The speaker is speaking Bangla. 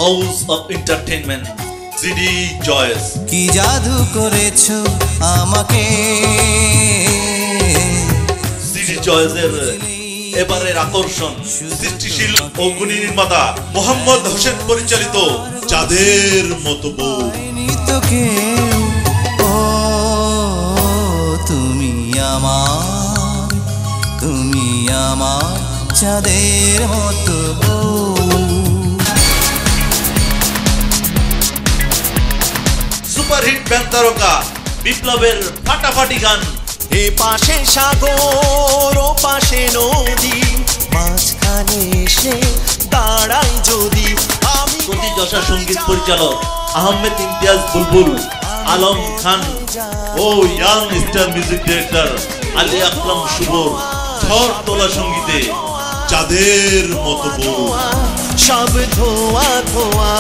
House of entertainment CD choice. কি জাদু করেছো আমাকে। সিডি চয়েসের এবারের আকর্ষণ সৃষ্টিশীল ও গুণী নির্মাতা মোহাম্মদ হোসেন পরিচালিত চাঁদের মতো বউ। তোকে ও তুমি আমার চাঁদের মতো বউ। সুপারহিট ব্যান্ড তারকা বিপ্লবের ফাটাফাটি গান। এ পাশে সাগর ও পাশে নদী, মাঝখানে এসে দাঁড়াই যদি আমি। প্রতিযশা সঙ্গীত পরিচালক আহমেদ ইমতিয়াজ বুলবুল, আলম খান ও young star music director Ali Akram শুভর ঝড় তোলা সঙ্গীতে চাঁদের মতো বউ। সব ধোয়া ধোয়া